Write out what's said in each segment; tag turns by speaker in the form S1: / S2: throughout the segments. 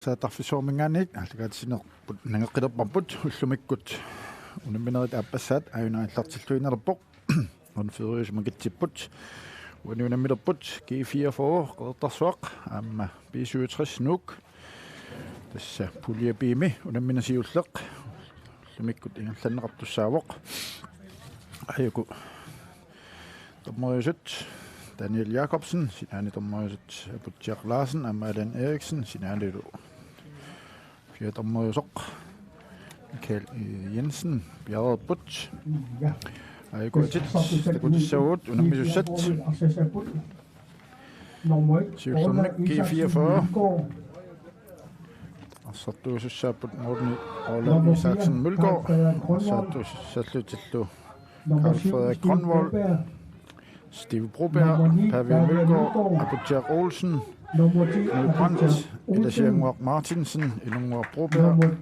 S1: Satarfisuormingaannik аллагаатсинерпут нангеққилерпарпут уллумиккут унамминерит ааппассаат аюнааллартиллуинерпоқ онфериусмакитсиппут унунаммилерпут G44 qeertarsuaq аама B67 нук тасса пулиапиими унамминасиуллеқ уллумиккут ингерланнеқартуссаавоқ аюку томмоюсут Daniel Jacobsen, Sinani Tommoyusut, Butjak Larsen, Amalan Eriksen, Sinani Fjord Tommoyusok, Michael Jensen, Bjerre Butch, Aikotit, Stakudisavut, Unamisut, Sjøsumnik, G44, og så du så på Morten Orland Isaksen Mølgaard, og så du Sallutillu, Karl Frederik Grønvold, Steve Broberg, Pavian Mølgaard, Abudjak Olsen, Knud Brandt, Elisjangwak Martinsen, Ilungwak Broberg,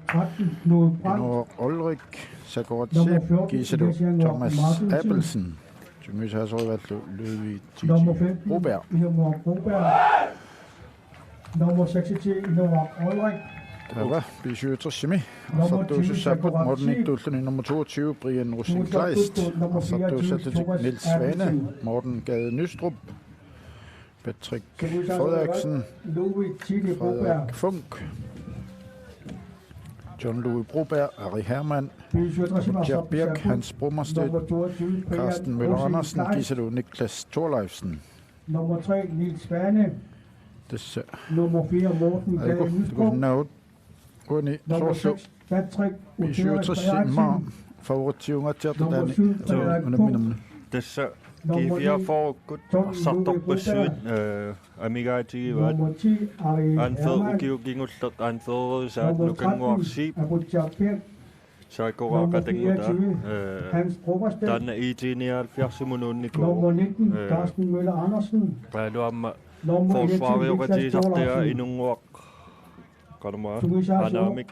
S1: Inor Ulrik, Sagorat Giselu, Thomas Abelsen, Tymys har så været Løvig Broberg.
S2: Nummer 26, Inor Ulrik.
S1: Der var B67, og så du så på Morten Ikdulsen i nummer 22, Brian Rosin Kleist, og så du så til Niels Svane, Morten Gade Nystrup, Patrick Frederiksen, Frederik Funk, John Louis Broberg, Ari Hermann, Pierre Birk, Hans Brummerstedt, Carsten Møller Andersen, Giselu Niklas Thorleifsen.
S2: Nummer 3, Niels Svane. Nummer 4, Morten Gade Nystrup. Nummer 6, Patrick
S1: B67 favorittijunga
S3: tässä G44 sartorpassuit amigaatigivaat anferukiugingulleq anferusaat nukanguarsiip saakoraaqatanguta taanna iitiniaalfiarsimunuunniku
S2: nummer 19, Carsten Møller Andersen.
S3: Paaluamma forsvaarioratiisartia inunguaq Kalmar, Anamik,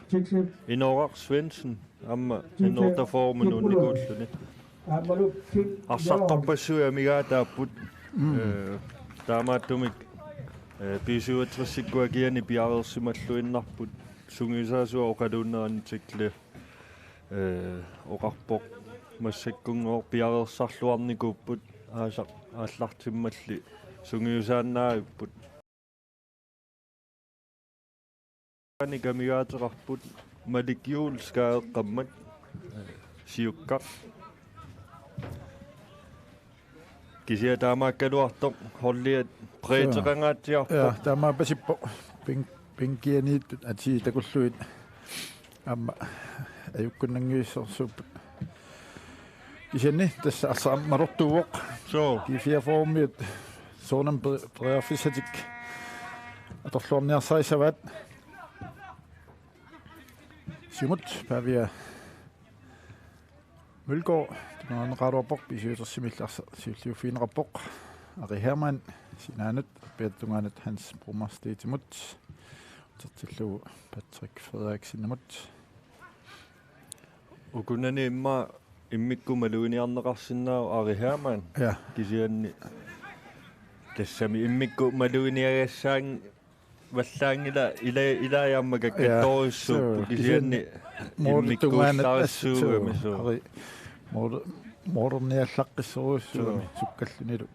S3: Inorak Svensson, Amma, Inortaformununnikuulluni. Arsartorpassuи амигаатааппут таамааттумик B67-сиккуакиани пиаверсималлуиннарпут сунгисаасуа оқалууннеранитикле оқарпоқ массаккунгоор пиаверсарлуарникууппут аасақ ааллартиммалли сунгиусааннаавиппут Kamigaaterarput Malikjuul skaaeqqammat siukkaq kisia taamaakkaluartoq horliat preeteqangaatiarpoq
S1: ja taamaapasippo pinkianiittut ati takulluit amma ajukkunnangiissorsuupput kisianni tassa arsaammarortuuvoq
S3: so
S1: G44 soonam preerfissatik atorluarniarsaisavaat Simut, Pavia Mølgaard, den Radorpok, B67 fin rapport, Ari Hermann, Sinanet, Bedunganet, Hans Brummerstedt Simut, Tillu Patrick Frederiksen Simut.
S3: Ukunani imma immikku maluiniarneqarsinnaa Ari Hermann.
S1: Ja.
S3: Kisianni tassami immikku maluiniagassaan Vallaangila ilaayammaga kattorissuuppu kisianni immikkuullarissuugamisu
S1: moderniallaqqissoruissuugami sukkallunilu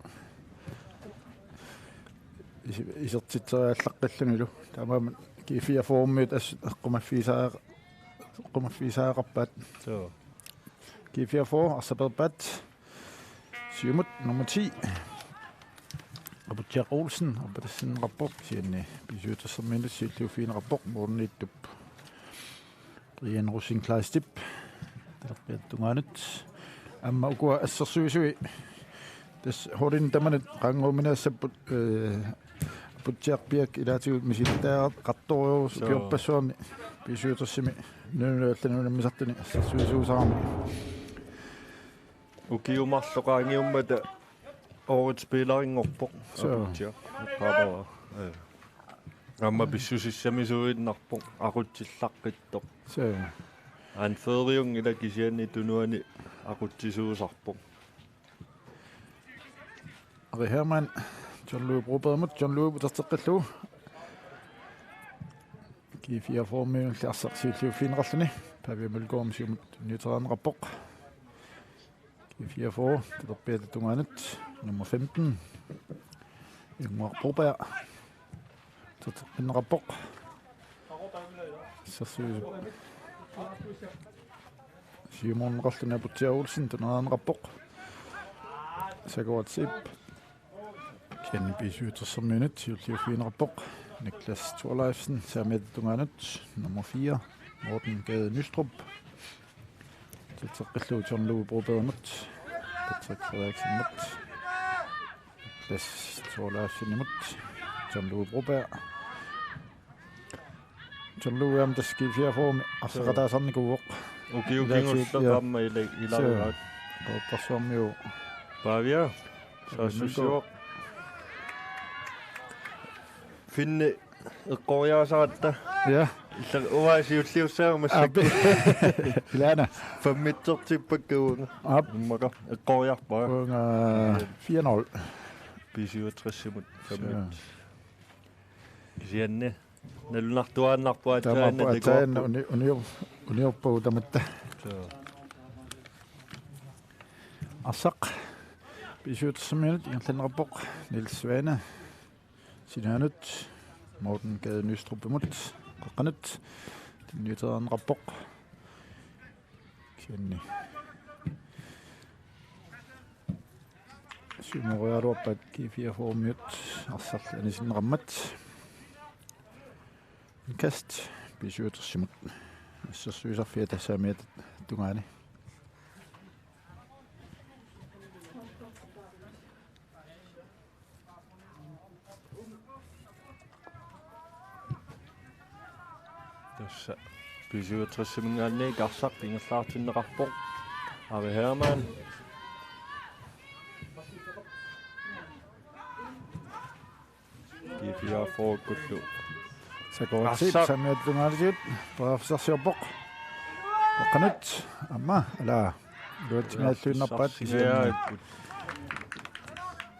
S1: isertitseriallaqqillunilu tamaaman G44-miut eqqumaffiisaaqarpaat
S3: so
S1: G44 arsaperpat Simut nummer 10 Abudjak Olsen, og det er sådan en rapport, siger besøgte som mindst det er fin rapport, hvor den lidt op. Brian Rosin Kleistip, det er bedre dunganet. Amma uko assassuisui. Det har den der man rangomina så Abudjak Birk i dag med sit der kattojo bjørpasson besøgte som nu misatni assassuisu sammen.
S3: Ukiumarloqaangiummata årets spilleringorpoq så qaavaa amma pissusissamissuinnarpoq aqutsillaqqittoq
S1: så
S3: anferiung ila kisianni tunuani aqutsisuusarpoq
S1: Ari Hermann John Louis Broberg mot John Louis terteqqallu Giv 4 formel, der så siger finrallene. Pavi Mølgaard med nytræden rapport. Giv 4 for, det er bedre tunganet. Nummer 15. Ingmar Broberg. Så en rapport. Så siger Simon Rallene på Tia Olsen, den har en rapport. Så går det sip. Kenny Bishytter som minut, til fin rapport. Niklas Thorleifsen, ser med tunganet. Nummer 4. Morten Gade Nystrup. Tiltrækket John Louis Broberg mot. Patrick Frederiksen mot. Niklas Thorleifsen imod. John Louis Broberg. John Louis om det skidt 4 for, og så er der sådan en god år.
S3: Okay, der kommer i laget.
S1: Og som jo...
S3: Bare vi er. Så synes jeg jo. Finde går jeg også ret.
S1: Ja.
S3: Så overrasker jo til selv med sig.
S1: Lærne.
S3: For midt til på gående.
S1: Op.
S3: Går jeg bare.
S1: 4-0.
S3: B67 imod 5 minutter. Janne. Når du har nok på at tage det går.
S1: Unio på dem det. Asak. B67 minut. En rapport. Niels Svane. Sinhanet. Morten Gade Nystrup imod. Qanet. Den nytræden rapport. Kenny. Simon Rørup giver 4 for minut. Asak er i sin rammet. En kast. B67 imod. Så synes jeg fedt at se med tungane.
S3: Tässä pysyvät semmoinen negassa, ingen startin rapport. Har vi Hermann. Giv 4 for godt løb.
S1: Så går det tip, så med den her tip. Bare så ser bok. Og kanet. Amma, eller du har tænkt at lønne på det.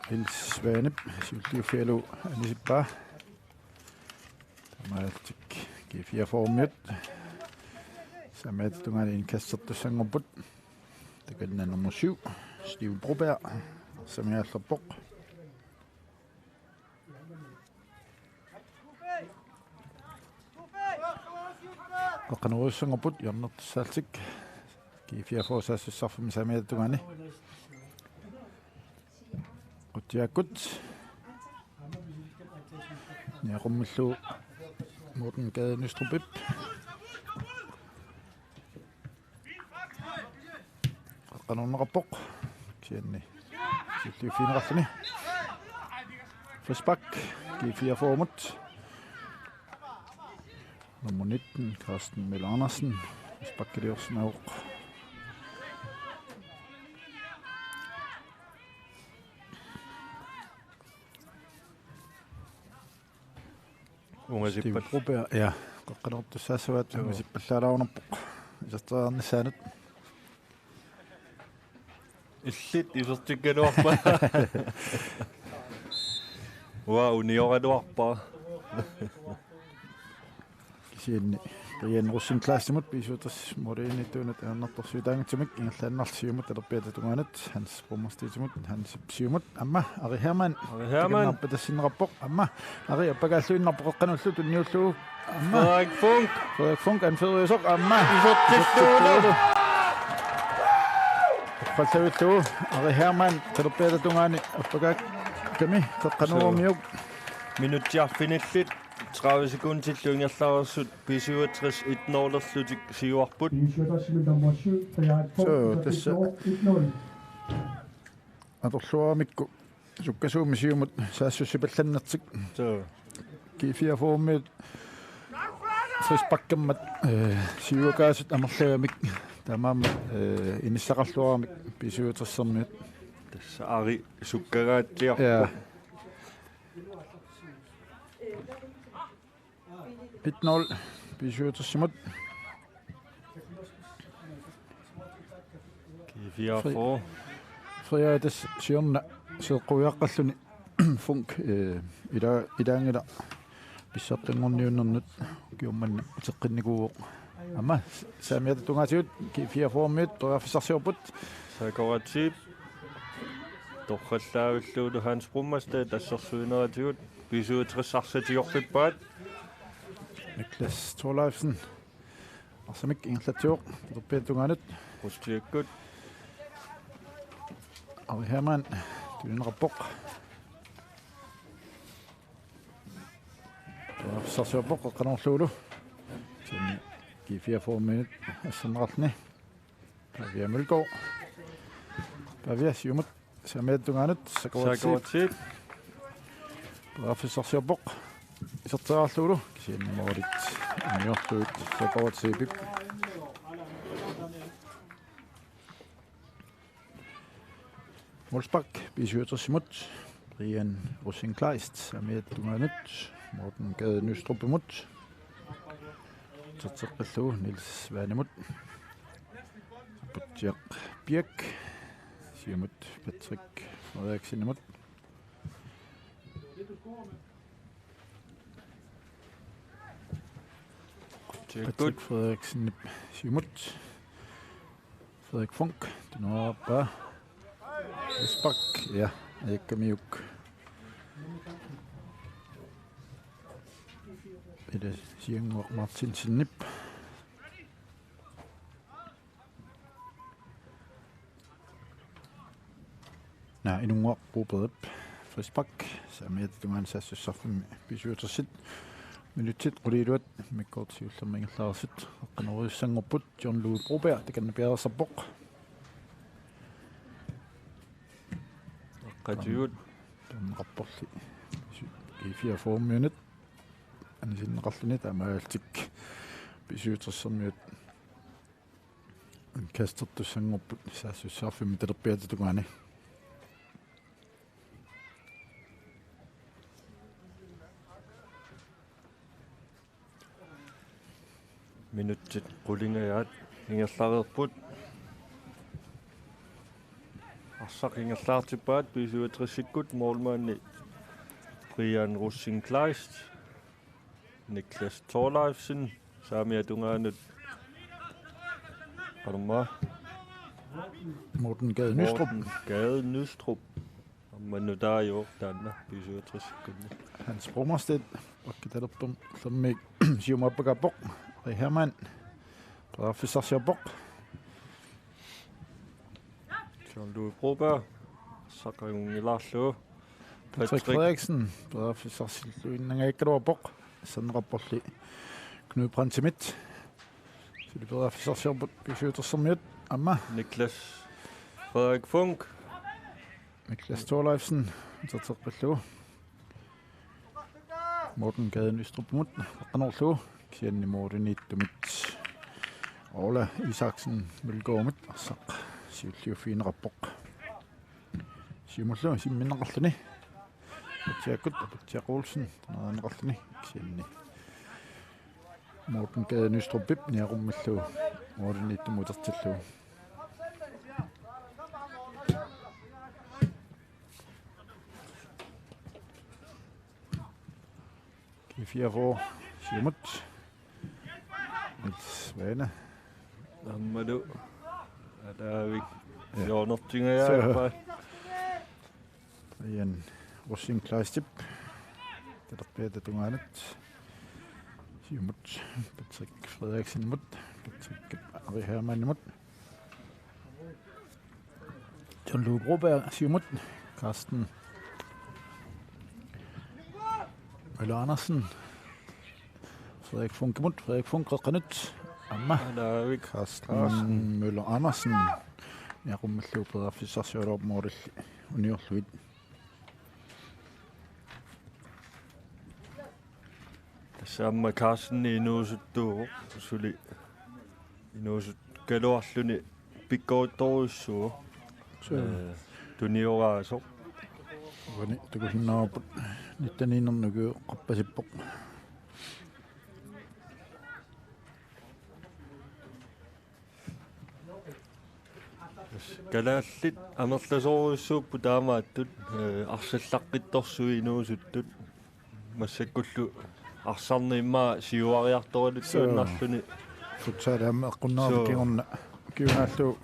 S1: Hils Svane, Sylvie Fjællo, Anisse Bar. Der må jeg give 4 for minut. Så med den her indkastet til Sanger Bud. Det gør den nummer 7. Steve Broberg, som er så bok. Og kan også synge på, jeg må selv give 4 for sig, så får man sig med det gange. Og det er godt. Jeg rummer så Morten Gade Nystrup. Og kan nogle rapport. Kenny. Det er fint rettende. Frisbak. Give 4 for mod. Nummer 19, Carsten Møller Andersen. Spakker det også med. Steve Broberg, ja. Godt op til Sassuat. Vi ser på Sarauna. Jeg står an i sandet.
S3: Shit, I så stykker du op. Wow, ni har du op.
S1: Siin Brian Russin klassimat bisuutas Morini tuunat annattor suudaangatimik ingallanarsiumut alerpiatatungaanat hans promostiitimut hans siumut amma Ari Hermann nappatassinnerappoq amma Ari appagaalluinnarpoqeqqanullut unniullugu amma Frederik Funk anferiusoq amma isortittuulu qallavullugu Ari Hermann alerpiatatungaani appagaak kami teqqanuumiuk
S3: minuttiarfinillit 30 sekunder til Lyngjallarsut, B67, 1-0 slutik siuarput.
S1: Så tässä atorluamikku sukkasuumisiumut saassussipallannertik.
S3: Så
S1: G4 formit frispakkammat siuakaasut amerlagamik tamaam inissaqarluaramik B67-sermiut.
S3: Tässä Ari sukkaraattiarpu.
S1: Ja 1-0 B67
S3: G4 for
S1: Frederik Sjørne seqquiaqqalluni Funk idaangila pissertanngorniunnernut kiumman teqqinnikuuq amma saamiata tungaatigut ki 4 toqaffisarsiorput
S3: saakoratip torqallaavilluu Hans Brummerstad tassersuineratigut pisuutrissarsatigorpippaat
S1: Niklas Thorleifsen arsamik inglatior torpeetungaanut
S3: rustiakkut
S1: Ari Hermann tulinrappoq toqaffisarsiorpoq qanorluulu sinni ki 4 assanneralni Pavia Mølgaard Pavia siumut saamiatungaanut
S3: saakoratip
S1: toqaffisarsiorpoq isarteraarluulu kisiannimoolit aniorluut saakoratipip Wolfsbak bisuutersimut Brian Rosenkleist saamiatungaanut Morten Gade Nystrupimut Tatseqqalluu Niels Vanemut Putjaq Birk siumut Patrick Frederiksinimut Patrick Frederiksen siumut Frederik Funk Dinora Wolfsbak ja Aikamiuk Ida Sienguaq Martin Sinnip inunguaq Ruuperip Frisbak saamiatungaan saassarfim pisuutersit minutit quliluat mikkortiullermingallaarsut eqqanorissangorput John Louis Broberg takannapiarersarpoq
S3: qatigut
S1: rapporli i 4 anisinneqarluni taamaaltik pisuutersermiut kastertussangorput saassussarfimi talerpiatitungaani
S3: minuttit qulingajaat ingerlareerput arsaq ingerlaartippaat pisuutrissikkut målmanni Brian Rosenkleist Niklas Thorleifsen saamiatungaanut qarma
S1: Morten Gade Nystrup
S3: Gade Nystrup ammannu taajuuq taanna pisuutrissikkunni
S1: Hans Brummerstad akkitalerpum lermik siumappakappoq Ari Hermann toqaffisarsiorpoq
S3: John Louis Broberg saqagungilaarluu
S1: Patrick Frederiksen toqaffisarsillu innangaikkaluarpoq sannerapporli Knud Brandt-Schmidt siliperaffisarsiorput pisuutersermiut amma
S3: Niklas Frederik Funk
S1: Niklas Thorleifsen tateqqalluu Morten Gade Nystrupimut eqqanorluu kisiannimoorinittumit Ola Isaksen Mølgaardmut arsaq siulliuffiinerappoq siumullu simmineqarluni Patjaakut Patjaak Olsen taneqarluni kisianni Morten Gade Nystrupip niarummallu moorinittummutertilluu Kifjavo siumut Niels Vane
S3: ammadu adaavik joonertingajaappa
S1: Brian Rosenkleistip talerpiatatungaanut siumut Patrick Frederiksenimut Patrick Ari Hermannimut John Louis Broberg siumut Carsten Møller Andersen Frederik Funkemut Frederik Funk reqqanut amma
S3: adaavik
S1: Carsten Møller Andersen niarummallu peraffisarsiorluormorulli uniorluit
S3: Samma Carsten inuusuttuuq suli inuusut kaluarluni pikkouttoruissuu tunioraasoq
S1: Vani tukusinnaaput nittaniinnernugu qappasippoq
S3: kalaallit amerlasoruissuuppu taamaattut arsallaqqittorsui inuusuttut массаккуллу арсарни имма сиуариарторулут тууннарлуни
S1: футсаалаама эққуннаама кигорна киунааллу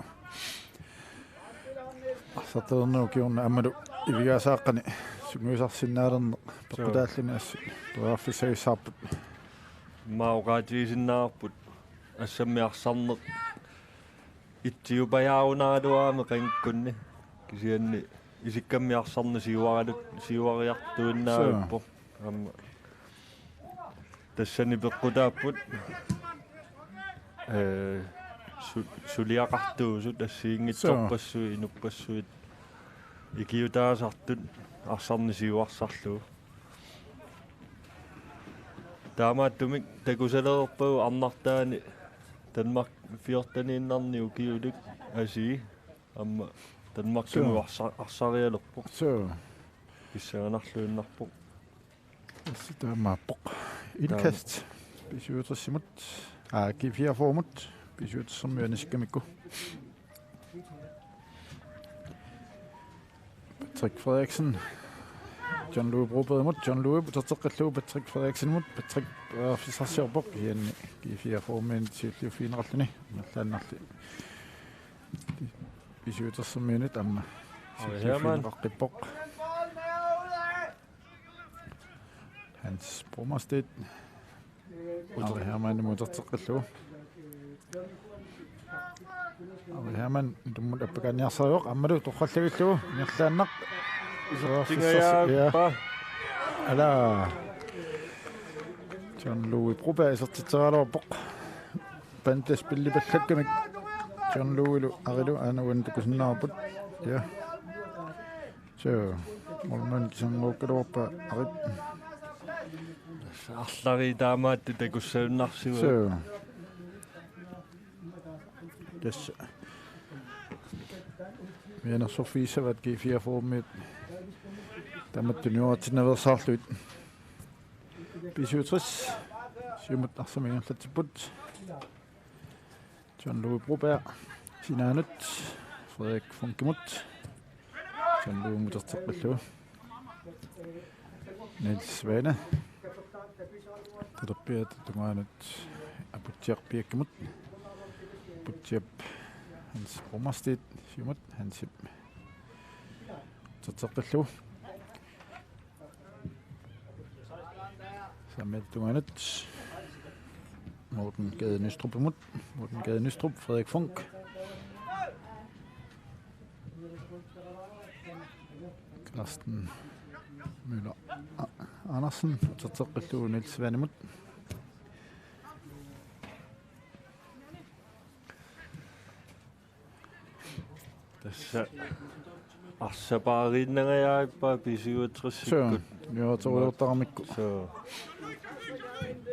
S1: арсартернуу кигорна амалу ивигаасааққани сунгуисарсиннаалерне пеққутааллуни асси туааффисагиссаарпут
S3: маогаатиисиннаарпут ассаммиарсарнеқ итсиупаяарунааруааме қангкунни кисианни исиккаммиарсарни сиуариартуиннаавиппо амма тассани пеққутааппут сулиақартуусут тассиингитсорпассуи инуппассуит икиутаасартут арсарни сиуарсарлуу таамааттумик такусалерпау арнартаани Danmark 14 ukiyulik asi amma Danmark kemu arsarialerpo
S1: så
S3: pissaanarluunnarpo
S1: sitä maappoq indkast bisuutersimut G4 formut bisuutersermianiskamikku Patrick Frederiksen John Louis Broberg mot John Louis Patrick Patrick Frederiksen mot Patrick Fisarserborg igen G4 formen til finrallini nallannarli bisuutersermianit amma Raqippoq Hans Bromerstedt Ari Hermann muterteqqallu Ari Hermann tummut appaqaniarsaruq ammalu torrallagillu nirlaannaq
S3: Tingajaappa
S1: ala John Louis Broberg isertitseralorpoq pantas pillipallakkamik John Louis lu arilu anuan takusinnaarput ja so molman kisangookkalorpa arit
S3: арлари таамаатту такуссауннарсуа
S1: so des Mena Sofisa vat G4 formit таматтуниуатиннаверсаарлуит бисуутрис сиумат арсамингерлатиппут John Louis Broberg синаанут Frederik Funkemut John Louis muterteqqallu Niels Svane Terpiat tungaanut aputiarpiakkimut putiap Hans Bromerstedt siumut Hansip terteqqallu Samet tungaanut Morten Gade Nystrup imod Morten Gade Nystrup Frederik Funk Karsten Møller Andersen terteqqallu Niels Svane imod
S3: tässä арсапаариннериааппа писиуутриссиккут
S1: ниуаторуйортарамикку
S3: so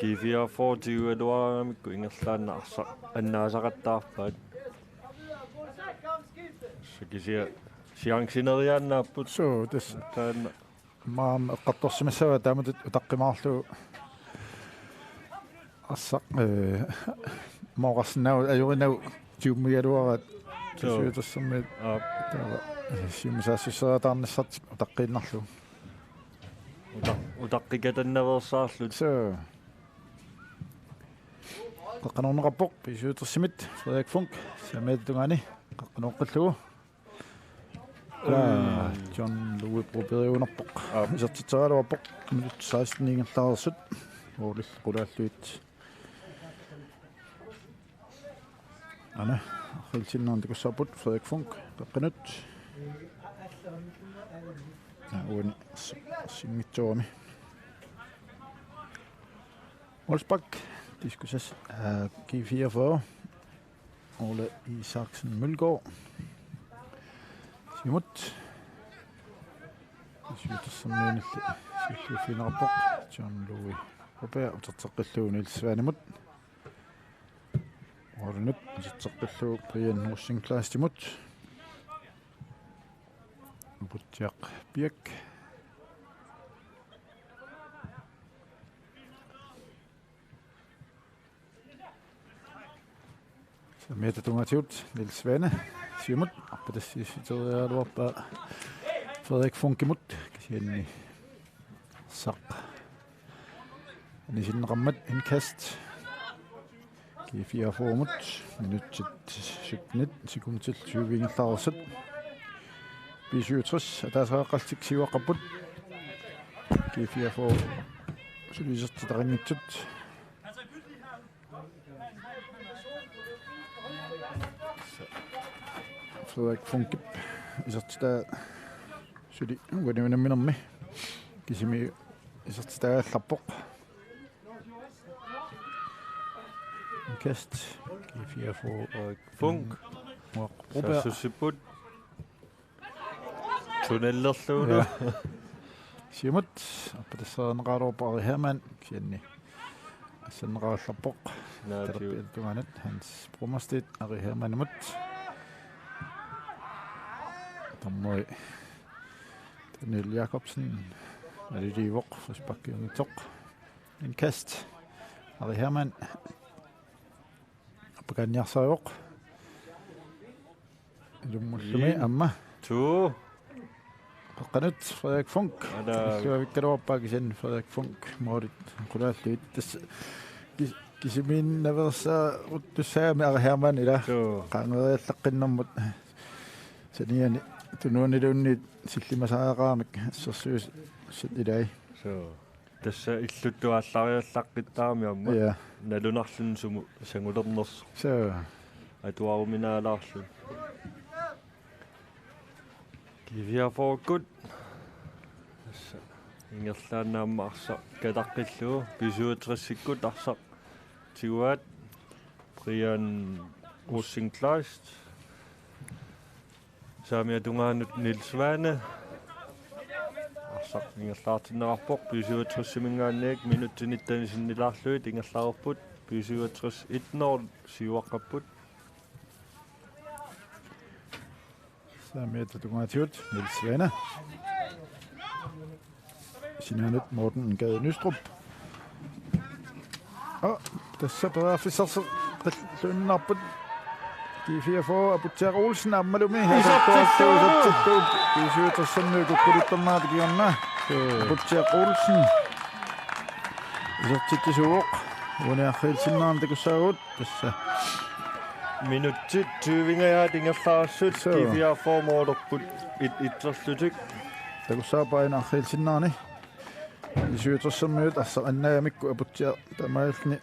S3: G4 40 дуарамикку ингерлаанна арса аннаасақаттаарпаат сикисиа сиангсинериааннааппут
S1: so des
S3: таанна
S1: маам эққарторсимассава тааматут утаққимаарлу асса моорснау аюринау тиуммигалуарат тусуутассэрмит таава симсаассуссератаарнассарт утаққииннарлу
S3: утаққикатаннаверсаарлут
S1: so қаққанорнеқарпоқ писуутэрсимит Frederik Funk самааттугаани қаққанооққаллугу John Louis Broberg унерпоқ исертитсералуарпоқ минут 16 ингерлаарсут оолил қулааллуит ана хилсиннерн тикуссаарпут Frederik Funk қаққанут уани сингитсуами Wolfsbak diskusses G44 Ole Isaksen Mølgaard Simut Bisuutersermianilli silluffinarpoq John Louis Broberg uterteqqallu Niels Svane imod Ornut uterteqqallu Brian Rosenklaas timut Uputiaq Birk Sameta tungatiut Niels Svane siumut appatassisiterealuarpa Frederik Funkemut kisianni saq Han i sin rammet indkast. Giver 4 formut. Minut til 17 sekund til 20 vingeltarset. B67, og der er så rigtig siver rapport. Giver 4 for. Så viser det der ringet til. Frederik Funkip. Viser det der. Så de uenige minder med. Giver mig. Viser det der rapport. Kast. Giver 4 for.
S3: Funk.
S1: Robert.
S3: Så siput. Tunnellerluunu.
S1: Simut. På det så en rar over Herman. Kjenni. Sen rar rapport. Hans bromersted Ari Herman imod. Tommoy. Daniel Jacobsen. Ari Rivok. Forsbakke under tok. En kast. Ari Herman. Apaganya Sayok. Jummullumi amma.
S3: To.
S1: Qanut Frederik Funk. Så vi kan over igen Frederik Funk. Målet kulalt det. Kisimin neversa uttusaa med Herman i dag. Qangeria taqqinnarmut. Saniani tunuunilunni sillimasaaramik sersuus sit i dag.
S3: Så tässä illuttuaallariallaqqittarami amma.
S1: Ja.
S3: Nalunarlun sumu sangulerners.
S1: Så
S3: atuaruminaalаарlu. Kivia for good. Ingerlaanaamma arsa kataqqillu pisuutrisikkut arsa tiguat Brian Rosenklast Samia tungaanut Niels Vane arsa ingerlaartinnerarpoq pisuutrissimingaanniik minuttinittan sinnilaarluit ingerlaarput pisuutris 1 siuaqqapput
S1: Samia tungaatiut Niels Vane. Sinanut Morten Gade Nystrup. Og tässä pelaafisarsa qilluunnaarput G4 for Abutter Olsen ammalumi hasattuartuusatsit pisuutersammi kukkulittarnaat kiorna Abutter Olsen isertitisuuq uniarriilsinnaarn takussaagut tässä
S3: minutit 20 tingerlaarsut G4 for moortorput itterlutik
S1: takussaapaa inarriilsinnaarni pisuutersammiut arsarannaamikku Abutter tamaallni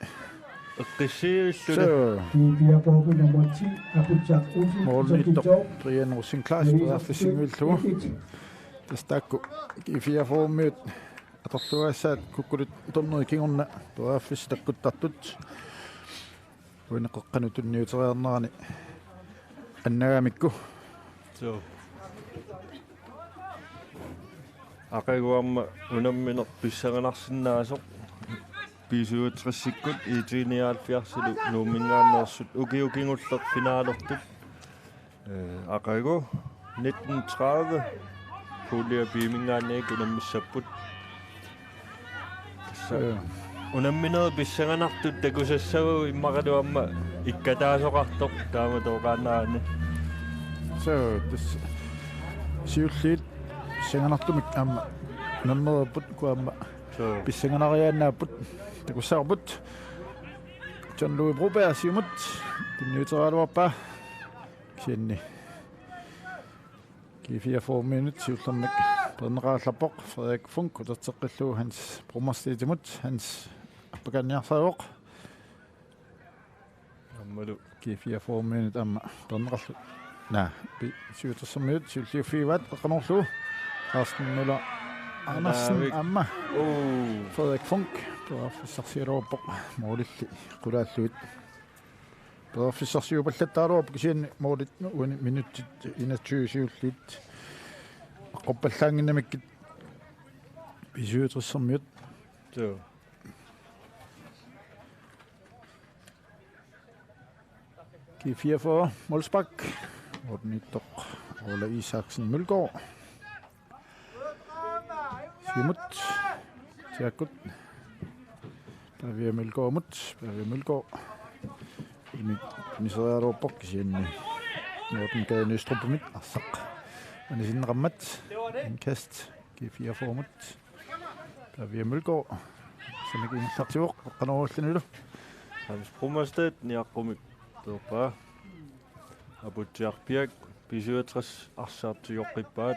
S3: qisiirillu
S2: Giver på nummer 10 Abutter Olsen.
S1: Målnittor Brian Rosenklast pelaaffisinguillugu tastakku G4 formmiut atorluassaat kukkulut torneri kingorna pelaaffiss taqquttartut uineqqanutunniuteriarnerani annagamikku
S3: so aqaguamma unamminer pissanganarsinnaasoq pisuutrissikkut iitiniaalfiarsilu nuumingaannersut ukiukingulleq finaalertut aqagu 1930 Julia bimingaanniik unammissapput unammineru pissanganartut takusassagu immaqaluamma ikkataasoqartoq taama tooqaannaani
S1: så das siulliit singanartumik amma nammeruput kuamma
S3: so
S1: pissanganariaannaaput takussaarput John Louis Broberg siumut tinniuteraaluarpa kianni G4 for minut siullermik perneraallappoq Frederik Funk uterteqqillu hans bromerstiitimut hans appakanniarsaajoq
S3: ammalu
S1: G4 for minut amma pernerallu siutersermiut siulliuffiuat eqanorlu Carsten Møller Andersen amma Frederik Funk peraffissarsialuarpoq moolilli qulaalluit peraffissarsiupallаттааluarp kisianni moolit uani minuttit 21 siulliit qoppallanginnamikkit pisuutrissermiut
S3: so
S1: G4 for Molsbak Morten Ola Isaksen Mølgaard Simut Tjerkut Pavia Mølgaard Niseraaruppoq kisianni Morten Gade Nystrup mit arsaq ani sin rammat en kast G4 formut Pavia Mølgaard Sådan ikke en sartivok. Kan du overlænge det?
S3: Hans Brumasted, Niakrumik, det var Abudjak Birk, 67 Arsat til Jokribat.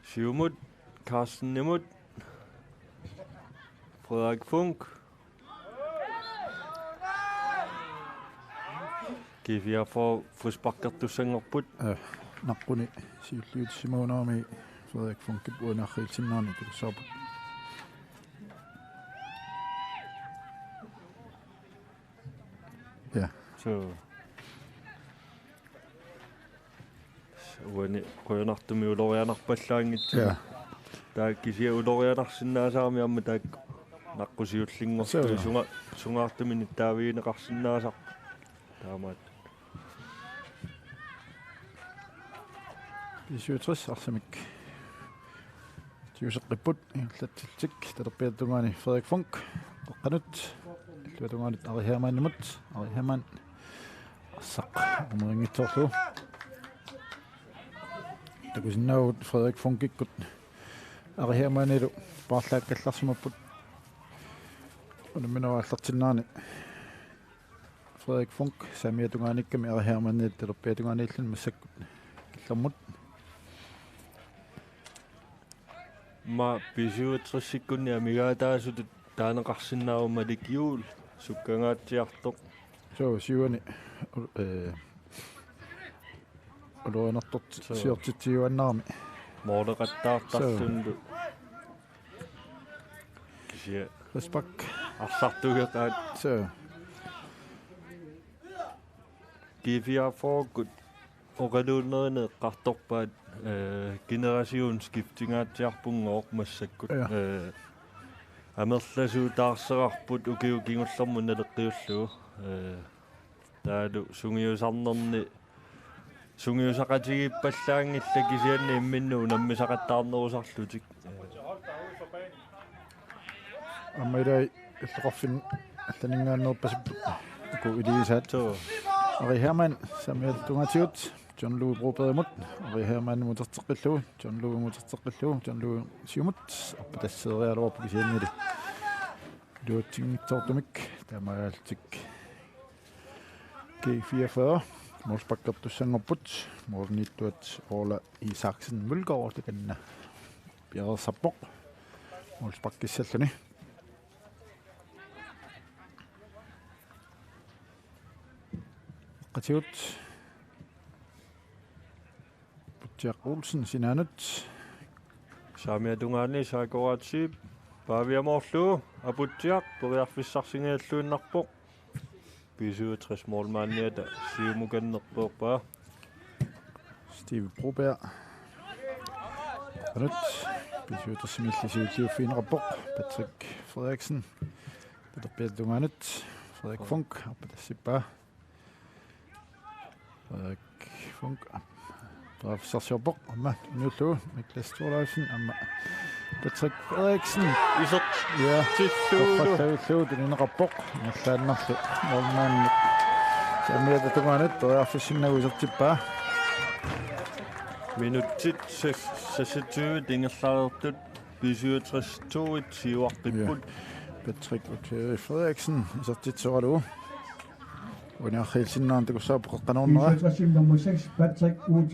S3: Siumut, Carsten Nemut, Frederik Funk, Givia for Frisbakker, du sænger put.
S1: Nakkuni, Siutliut Simona med Frederik Funk, uden at helt sin navn, det er så. Ja.
S3: Så uani qoyanartumi ulorianarpallaangit
S1: ja
S3: taakisia ulorianarsinnaasarmi amma taak naqqusiullinngortu sungaartumini taaviineqarsinnaasaq taamaat
S1: 67 arsamik tiuseqqiput illattiltik talerpiatungaani Frederik Funk qoqqanut illuatungaanit Ari Hermanimut Ari Herman arsaq umringittorlu takusinnaavut Frederik Funk ikkut Ari Hermanilu paarlaakkallarsumapput unuminavallartinnaani Frederik Funk samiatungaanikkami Ari Hermanit talerpiatungaaniillun massakkut killermut
S3: ma pisuutrassikkunni amigaataasut taaneqarsinnaarumalik juul sukkangaatiartoq
S1: so siuani ulorianertort siortitiuannaarmi
S3: mooleqattaartarlundu kisia
S1: Respak
S3: arsartugeqaat
S1: so
S3: Givia forgut oqaluunnerine qartorpaat generationsskiftingaatiarpungoq massakkut amerlasuutaarsaqarput ukiukingullermun naleqqiullugu taalu sungiusarnerni sungiusaqatigippallaangilla kisianni imminnu nammisaqattaarnerusarlutik
S1: ammailai illoqarfin allaningaannerpassippu aku iliisaat Ari Herman samialtungatiut John Louis Brobergmut Ari Herman muterteqqillugu John Louis muterteqqillugu John Louis siumut appatasseerialuarpu kisiannili luuttingittortumik tamaaltik G44 målspakkertussangerput målnittuat Orla Isaksen Mølgaard takanna Bjerresappoq målspakkissalluni qatiut Jack Olsen sinanut
S3: saamiatungaani saakoraatsi paaviamorlu aputtiaq poriarfissarsingealluinnarpoq 67 målmaanniata siumukannerpoorpaa
S1: Steve Broberg anut 67 millisiuliuffiinerappoq Patrick Frederiksen talerpiatungaanut Frederik Funk appatassippaa Frederik Funk Drafsarsiorpoq amma nullu Niklas Thorleifsen amma Patrick Frederiksen
S3: isert
S1: ja
S3: tilluulu
S1: tininnerappoq nallaannarlu molmaanni samiatatungaanut toriarfissinnaguisertippaa
S3: minuttit 26 tingerlaartut 67 tuit siuarqipput
S1: Patrick Frederiksen isertitsoralugu Uniarhilsinnaан takussaapoqqanornera
S2: nummer 6 Patrick Ulrik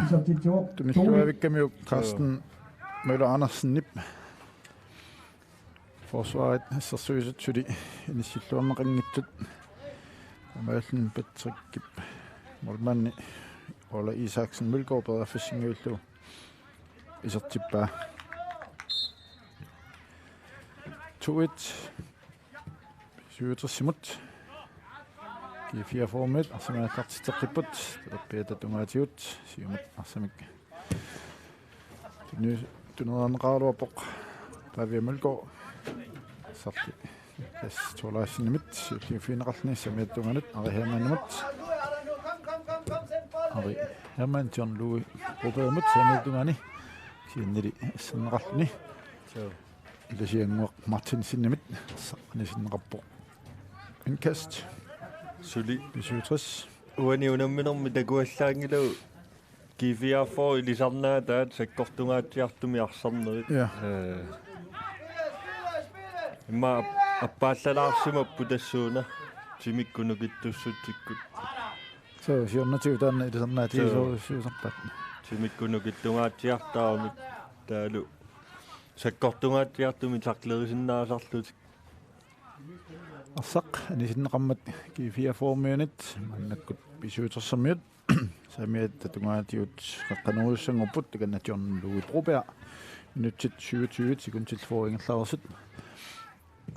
S2: isertitsoq
S1: tunilluavikkamiu Carsten Møller Andersen nip forsvaret assersuisutsuli inissilluammeqinngitsut amaallun Patrick Kip molmanni Orla Isaksen Mølgaard peraffissingiullu isertippaa 2-1 67 G4 formet arsamanaqqartitteqqipput talerpiatatungaatigut siumut arsamik tuneraaneqaaruapoq Pavia Mølgaard sarti Niklas Thorleifsen-nimit siulliufiineqarluni samiattunganut Ari Hermanimut Ari Herman John Louis Brobergmut samiattungaani siannili asserneqarluni ilasianguaq Martinsen-nimit saqanisinneqarpoq inkast
S3: suli
S1: 67
S3: uani unamminermi takuallaangilu Givia for ilisarnaa taat sakkortungaatiartumi arsarnerit Imma appaallalaarsimappu tassuuna timikkunukittussutikkut.
S1: So siornatiu taanna ilisarnaati suusarpat.
S3: Timikkunukittungaatiartaamik taalu sakkortungaatiartumi taqlerisinnaasarlut.
S1: Arsaq anisinneqammat ki 4 minut mannakkut pisuutersermiut samiat tatungaatiut qaqqanurussangorput takanatiorn Louis Broberg minutsit 27 sekundtil foringerlarsut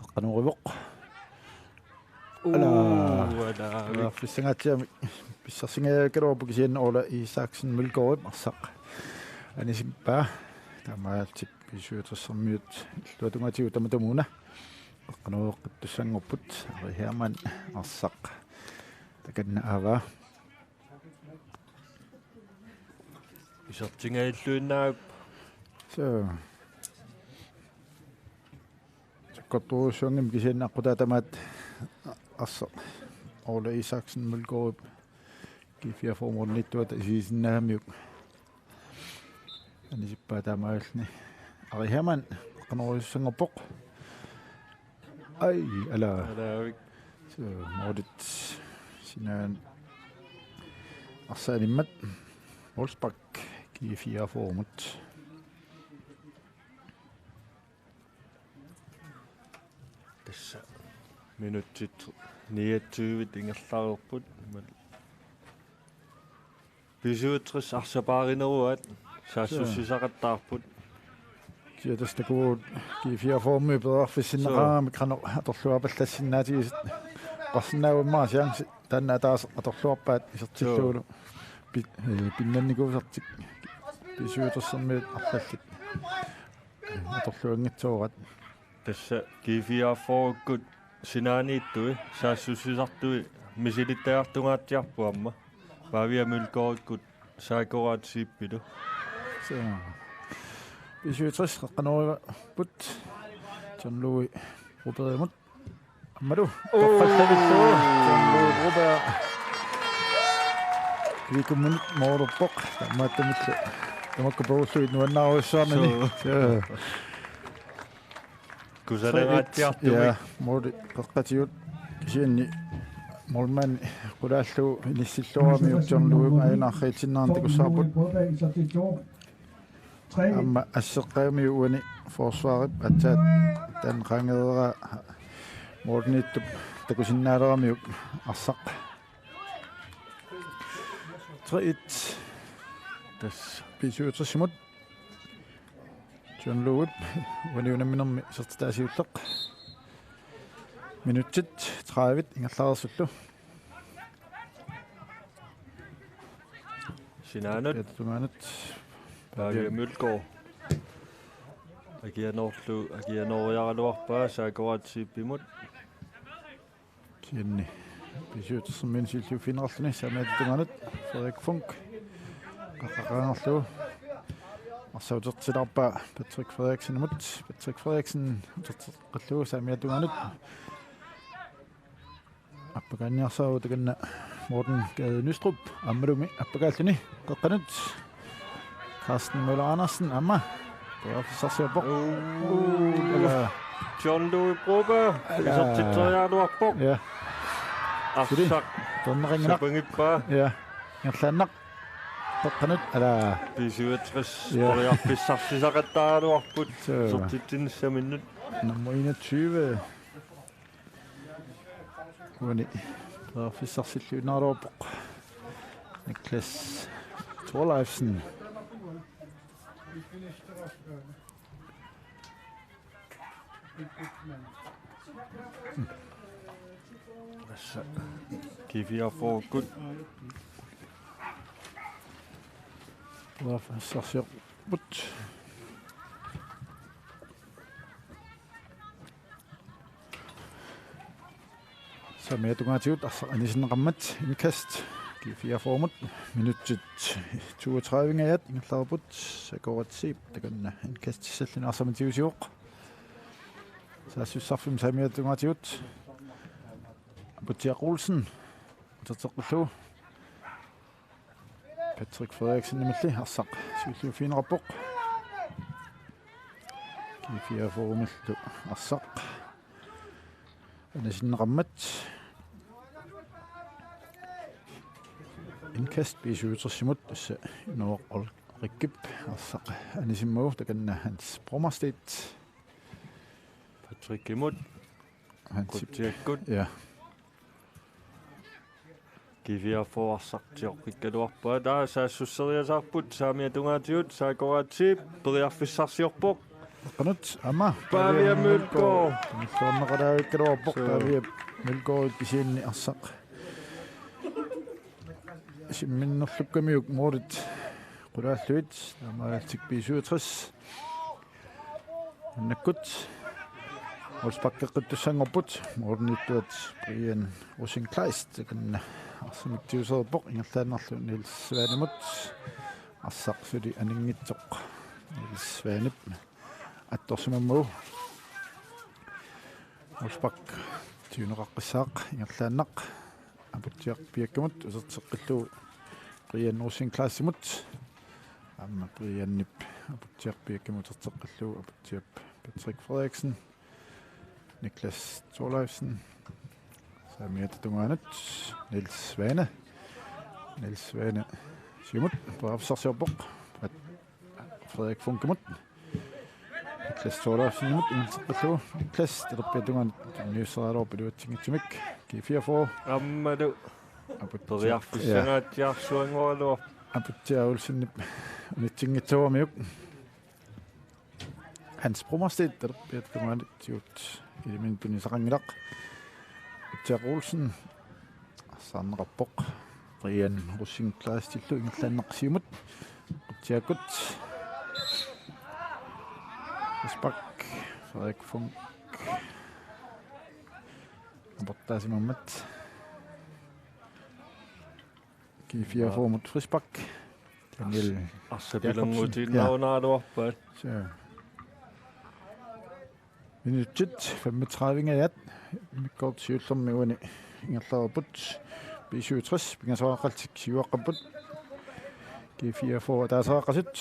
S1: qaqqanurivoq ala fissangatiami pissarsingaakaluarpu kisianna ola Isaksen Mølgaard arsaq anisimpa tamaatit pisuutersermiut illuatungaatiut tamatamuna qaqqanueqqittussangorput Ari Hermann arsaq takanna ava
S3: isartingailluinnaap
S1: so sakkortuussuangim kisiannaqqutaatamaat arsa Ola Isaksen Mølgaard kifia formornittuata isiisinnaamiuk anisippa taamaalni Ari Hermann qaqqanuerussangorpoq ai ala so modit sinaan arsaanimmat Wolfsbach ki 4 formut
S3: tässä minutsit 29 ingerlarupput pisuutris arsaparineruat saassussisaqattaarput
S1: kiatastakuut ki 4 formi pederarfissinneqaami krano atorluapallassinnaatigisit qarsinnaavimmaasiang tanna taas atorluarpaat isertilluulu pinnannikuusartik pisuutersermiut arlallit atorluangitsuorat
S3: tässä kifiafookut sinaaniittui saassussisartui misilittaartungaatiarpuamma Pavia Mølgaardkut saakoraat siippilu
S1: so pisuutris qaqqanuariput John Louis Broberg ammadu toqqallavittu John Louis Broberg viikumminut mooruppoq tammaattamillu tamakkapuulluit nuannaaruissaarnani
S3: kusaleraatiartumi
S1: ja moodi qaqqatiut kisianni molman qulaallu inissilluaramiut John Louis ainaarriitinnaarntakussaarput amma asseqqaamiu uani forsvaarip attaat tan qangedera moodniittup takusinnaaleramiuk arsaq trit tas pisuutersimut John Louis uaniunamminermi sertitaasiulleq minutsit 30 ingerlaarsullu
S3: sinaanut
S1: tumanut
S3: Pavia Mølgaard agianoriaraluarpaa saakoraat siippimut
S1: kianni pisuutersermin sillu finerarluni samaatutumanut Frederik Funk qaqqaqaangerlugu arsautertilarpaa Patrick Frederiksen uterteqqallugu samiatumanut appakaanniarsaavu takanna Morten Gade Nystrup ammalumi appakaalluni qaqqanut Carsten Møller Andersen amma Sarsiorpoq
S3: John Louis Broberg isartiteriaaluarpoq
S1: ja
S3: arsaq
S1: tonneringnak
S3: sapangippa
S1: ja ngerlaannaq qaqqanut ala
S3: pisuutris poriarpissartisaqattaaluarput sortittinnissaminut
S1: nummer 21 uani poriarpissarsilluinaaruarpoq Niklas Thorleifsen
S3: kifiafookut
S1: poriarpissarsiorput samiatugaatigut anisinneqammat inkast ki 4 formut minutsit 32 ingaat ingerlaarput sakoratsiip takanna inkastissalluna arsamatiusiuq saassussarfim samiatugaatigut Butiak Olsen uterteqqullugu Patrick Frederiksen nimilli arsaq siullu fiinerappoq ki 4 formullu arsaq Anisinneqammat. Indkast B37 tassa inuoq rikkip arsaq anisimmugu takanna Hans Brommerstedt.
S3: Patrick imod.
S1: Hans
S3: Kutiakkut.
S1: ja.
S3: Kivia foarsartiorrikkaluarpaa taa saassusseriasarput saamia tungaatiut saakoraatsi periarfissarsiorpoq
S1: Qanut ama
S3: Pavia Mølgaard.
S1: Soorneqalaavikkaluarpoq Pavia Mølgaard kisiinni arsaq. Simminnerlukkamiuk moorit qulaalluit amaaltik B67 nakkut Olspakkaquttussangorput moorniittuat Brian Rosenkleist kanna arsimiktiuserpoq ingerlaannarlu Niels Svanemut arsarsuli aningitsoq Niels Svanep attorsimammu Olspak tiuneqaqqissaaq ingerlaannaq aputiaq piakkamut userteqqillu Brian Rosenkleistimut amma Briannip aputiaq piakkamut userteqqillu aputiaq Patrick Frederiksen Niklas Thorleifsen Samia tunganut Niels Svane Simut Brafsarsiorpoq Frederik Funkemut Niklas Thorleifsen imut ingerteqqillu Niklas terpiatungan nyusseraaloorpiluatsingitumik G44
S3: ammadu periarfissagaatiarsuangoraluar
S1: aputiaulsinnip unitsingitsuamiuk Hans Brommerstedt terpiatungan tiut Ilmin tunisaqangilaq Jack Olsen Sanrappoq Brian Rosenkleistillu ingerlaannaqsiumut qutiakut Spak Frederik Funk aportaasimammat G44 mot Frisbak Daniel
S3: arsapilanguutiinnaunaaluarpaat Minutsit 35 mikkort siullermiguani ingerlaarput B67 pingasoaqaltik siuaqqapput G44 taasaaqasut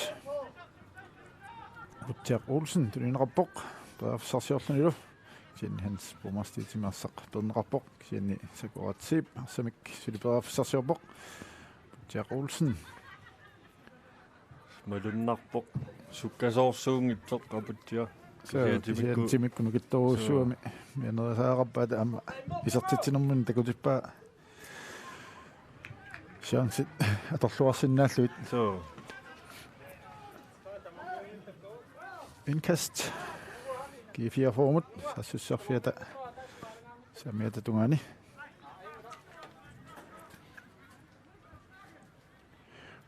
S3: Jack Olsen tulinerappoq perafsarsiorlunilu sin Hans Brommerstedt timarsaq pernerappoq sinni sakuratsiip arsamik suliperafsarsiorpoq Jack Olsen malunnarpoq sukkasoorsuungitsoq aputtia
S1: Timikku kittoruussuami mianersaaqappaata amma isertitsinermun takutippaa chansit atorluarsinnaalluit
S3: so
S1: indkast G44 sassussarfiata samiata tungani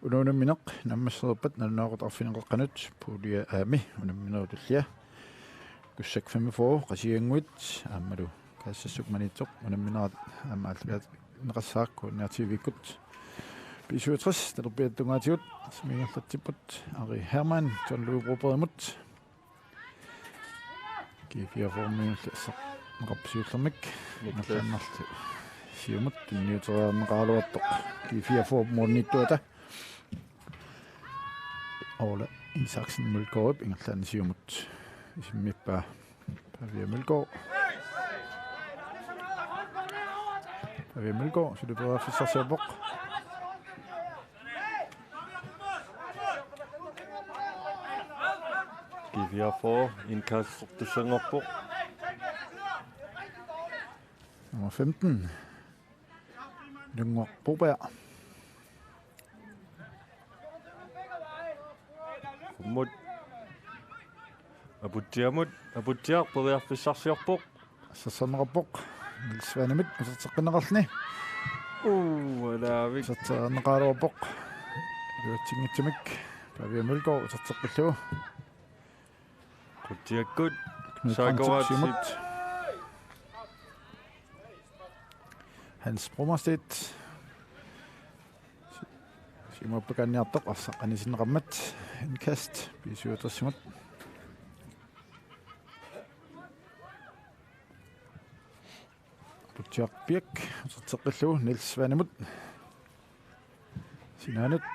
S1: ununammineq nammasserpat nalnaaqotarfineqeqqanut puulia aami unamminerutullia kussak 45 qasianguit aammalu kaassasuk manitsoq unamminerat aama alliat neqassaakku naativikkut B67 terpiattungaatigut smiingerlatsiput Ari Hermann John Louis Brobermut G44 miullassa neqarpisiullermik nерлааннарли siumut tunniuteriarneqaaluartoq G44 moorniittuata Ole Isaksen Mølgaard ingerlaanni siumut isimmippa Pavia Mølgaard suliperafissarsiorpoq
S3: G44 indkastsortussangerpoq
S1: nummer 15 Lyngård Broberg
S3: mut aputiaq periarfissarsiorpoq
S1: sassanerappoq Niels Svanemit userteqqinneqarlni
S3: alaavik
S1: userteerneqaaluarpoq luatsingitsimik Pavia Mølgaard userteqqillugu
S3: qutiakkut saakoraatsit
S1: Hans Brommerstedt simuppakanniartoq arsaqqanisinneqammat indkast B37 Putiarpiak userteqqillugu Niels Svanemut Sinanut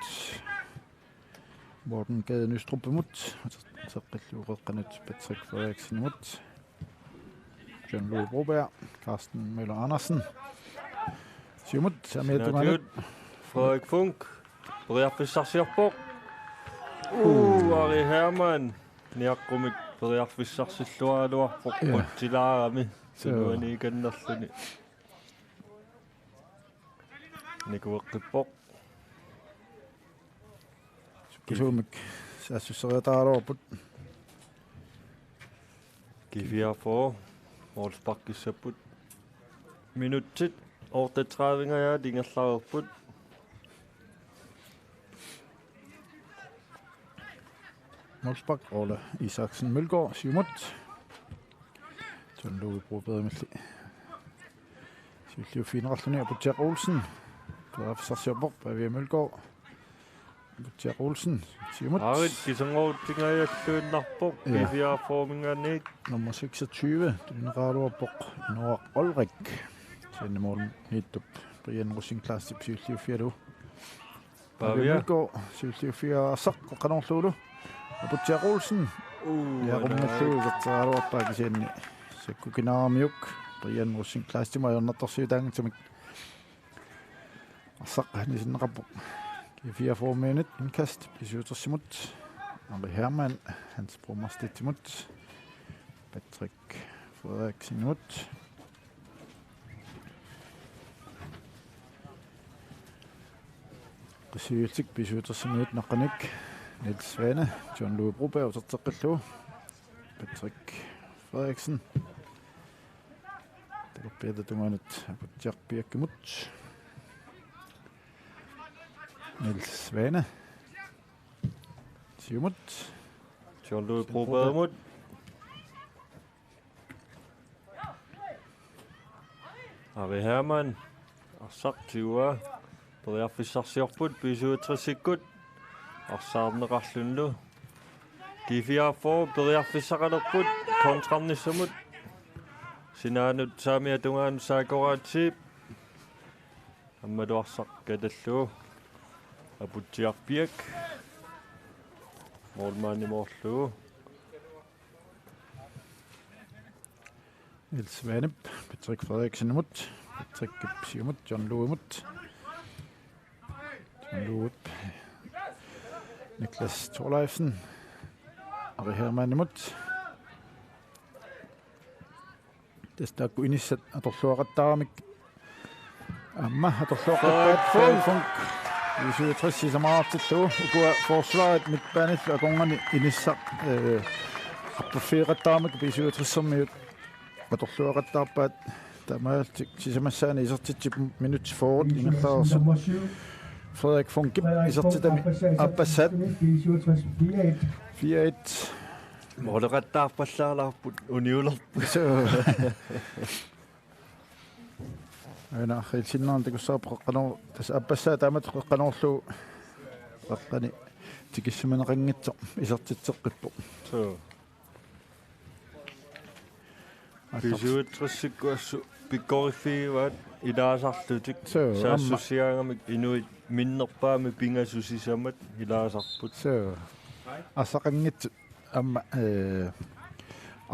S1: Morten Gade Nystrup-mut userteqqillugu qeqqanut Patrick Frederiksen-mut John Louis Broberg, Carsten Møller Andersen. Siumut, Samir Tunganet.
S3: Frederik Funk, Periarfissarsiorpoq. Ari Hermann, Niakkumik, Periarfissarsillualuarpoq, Tilaarami, Sinuani kannerluni. Nikueqqippoq.
S1: Kisuumik, saassuriataarorput.
S3: Kifiarfor, Målsparkissapput. Minuttit, ortetrævingaja, dingerlarerput.
S1: Målspark, Ole Isaksen Mølgaard, Siumut. John Louis Broberg med Silje Finrallunea på Jack Olsen. Periarfissarsiorpoq, Pavia Mølgaard. Jack Olsen, Siumut.
S3: Arit, kisangortingajalluinnarpoq, Kifiarforminganik.
S1: Nummer 26, Dyneraluarpoq, Noah Olrik. Sendemål 19, Brian Rosin Klasse, Silje Fierdu. Pavia Mølgaard, Silje Fiersak, og Kanorlulu. Og på Jack Olsen. Ja, rummellu, Dyneraluarpoq, Senni. Sekukinaamiuk, Brian Rosin Klasse, Majonnattorsiutangitamik. Asak, Nisinrapoq. Kifia formenet, indkast, Bisuutersimut. Ari Hermann, Hans Bromarstedtimut. Patrick Frederiksenimut. Qisiutik, Bisuutersimut, Naqanik. Niels Svane, John Louis Broberg, Uterteqillu. Patrick Frederiksen. Takappiata tunganet, Aputjaq Piakkimut. Niels Svane. Siumut.
S3: John Louis Broberg. Ari Hermann. Arsartiua. Periarfissarsiorput. Bisuutersikut. Arsarnerallunlu. Kifiarfor. Periarfissaqalerput. Kontrarnissamut. Sinaanut Samia tungaan saakoraatip. Ammaluarsaqkatallu. Aputiarpiak. Målmand i Morlu.
S1: Niels Svane, Patrick Frederiksenimut. Patrick Siumut, John Louis. John Louis. Niklas Thorleifsen. Ari Hermann imut. Tästä kun inissat atorluaqattaramik. Amma atorluaqattaat Funk. 67 samaartillu ukua forsvaret midtbanillu akongani inissa appafiiqattaramik 67 atorluaqattaarpaat tamaaltik sisamassaani isertitsi minut forward ingerlaarsu Frederik Funk isertitami appassat 4-1
S3: Måleqattaarpallaarlarput uniulerput
S1: Aina khilsinnaam takussaap qaqqanor tas appassaa taamat qaqqanorlu qaqqani tikissumaneqanngitso isertitseqqippu
S3: so Bisuutrassikkuassu pikkorifiivaat ilaasarlutik saassusiaangamik inuit minnerpaami pingasusissamat ilaasarput
S1: so assaqanngitsu amma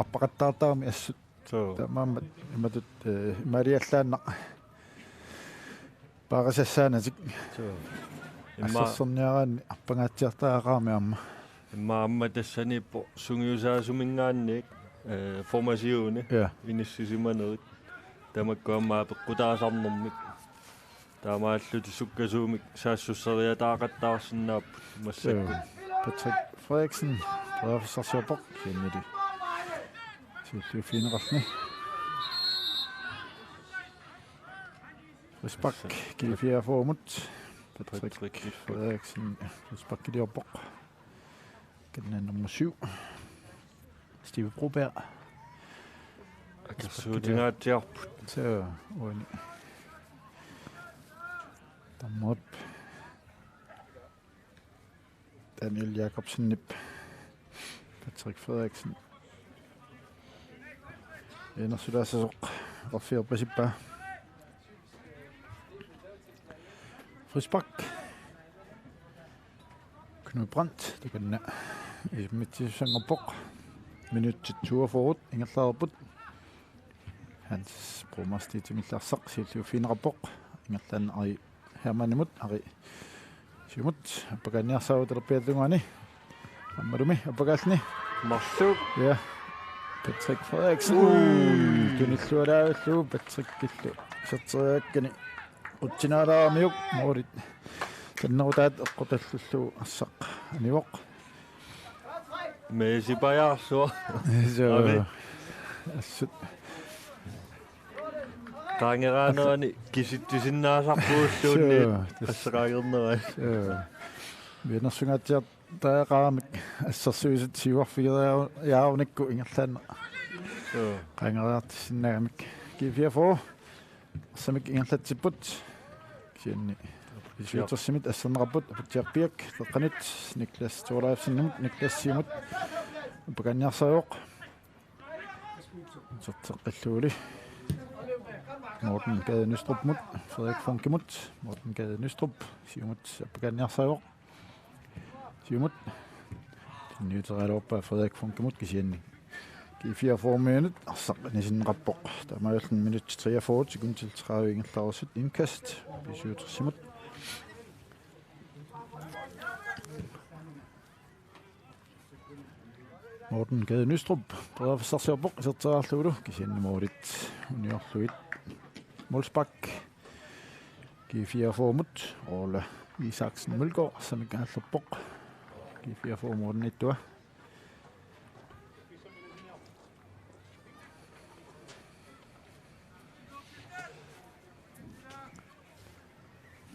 S1: appaqattaartaami assut
S3: so
S1: tamamma imatut mariallaanna Paarasassaanatik ассерсэрниараани арпангаатсиартаагаарми аама
S3: имма тассаниппо сунгиусаасумингаанник формасиуни иниссисиманерит тамаккуаммаа пеккутаасарнэрмик таамааллути суккасуумик саассуссериатаақаттаарсинааппут массакку
S1: Patrick Frederiksen Periarfissarsiorpoq кииннили силлуфинеқарни Risbak, Kifia Formut, Patrick Frederiksen, Risbak Kiliorpoq. Den nummer 7. Steve Broberg.
S3: Akasuutingaatiarput.
S1: Så uani. Tamop. Daniel Jakobsen Nip. Patrick Frederiksen. Enersydassoq. Rafir Basippa. Risbak. Knud Brandt, det kan i midt i Sangerborg. Minut til 2 forud, Ingerladerput. hans bromasti timillaarsaq siullu finrappoq ingerlan ari hermanimut ari simut appaganiarsaavu terpiallungaani ammalumi appagaalni
S3: Marluk.
S1: ja Patrick Frederiksen tunillualaaullu Patrick killu serteriakkani utsinaalaamiuk moorit tannerutaat eqqutallullu assaq anivoq
S3: Messi pajarsua.
S1: so assut
S3: Qangeranerani kisittusinnaasarpuulluunni assaqaagernerai.
S1: Vinersungaatiart taaqaramik assarsuisit siuarfigeriaarunikku ingerlaanna qangeriartissinnagamik kifiafo samik ingerlatsipput kianni isuutersimit assernerapput aputiarpiak teqqanit Niklas Thorleifsennamut Niklas Siumut pakanniarsaajoq serteqqalluuli Morten Gade Nystrup mut Frederik Funkemut Morten Gade Nystrup Siumut pakanniarsaajoq Siumut nyuteralorpa Frederik Funkemut kisianni ki 4 minut arsaqnisinneqarpoq tamaallun minut 43 sekund til 30 ingerlarussut indkast bisuutersimut Morten Gade Nystrup prøverforsarsiorpoq serterarluulu kisianni moorit uniorluit Molsbak ki 4 mut Ole Isaksen Mølgaard samikaallerpoq ki 4 Morten ittua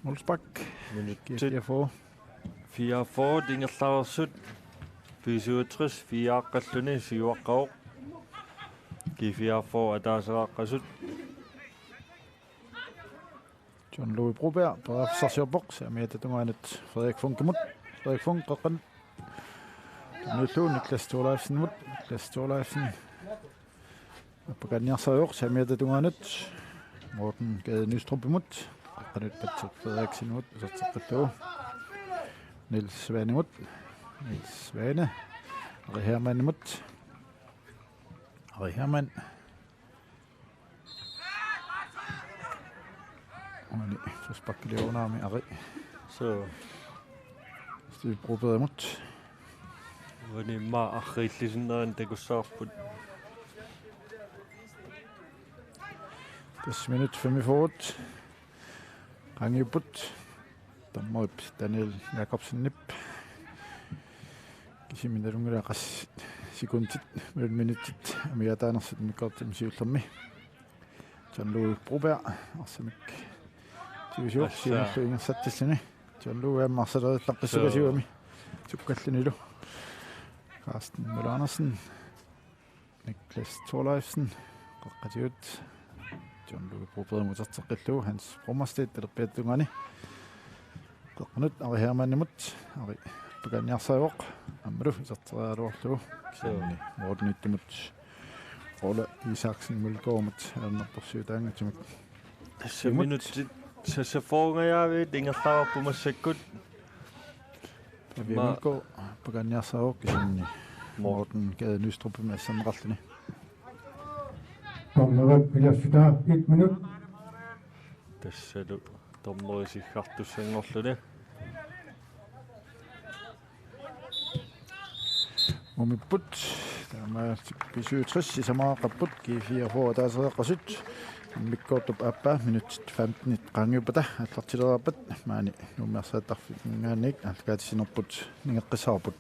S1: Molsbak ki 4
S3: 44 dingerlarussut 67 fiaaqqalluni siuaqqaoq ki 44 ataaseraaqqasut
S1: John Louis Broberg prøverforsarsiorpoq saamiatatungaanut Frederik Funkemut Frederik Funk qaqqan nullu Niklas Thorleifsennamut Niklas Thorleifsen appaganiarsaajoq saamiatatungaanut Morten Gade Nystrupimut qaqqanut Patrick Frederiksenmut serteqqallu Niels Svanemut Niels Svane Ari Hermannimut Ari Hermann Oni suspakkiliunaami Ari
S3: so
S1: Steve Brobergmut
S3: Vani ma arrillisinneran takussaarput
S1: 10 minut 45 qangiput tammoip Daniel Jakobsen nip kisiminalungula qas sekundit minutit amiataanersit mikkortim siullermi John Louis Broberg arsamik tiusiuq siullu ingersattilline John Louis ammarsaleret laqqissugasiuami tukkallunilu Carsten Møller Andersen Niklas Thorleifsen qaqqatiut John Louis Broberg muterteqqillu hans brommerstedt terpiallungani qaqqanut Ari Hermannimut Ari pakanniarsaajoq ammalu serterialuarlugu kisanni Morten ittumut Ole Isaksen Mølgaardmut annerporsuutaangatumik
S3: tässä minuutti se foongajaavi dingerlaarpumassakkut
S1: Mølgaard pakanniarsaajoq kisanni Morten Gade Nystrup massanneqarluni
S2: Domneret pilassita 1 minut
S3: tässä tommoisihartussangorluni
S1: Umiput tämä pysyy tressi samaa kapput ki 4 taasereqqasut mikkortup appa minut 15 qangiupata allartileraappat maani nummersaattarfingaannik alkaatissinerput ningeqqissaarput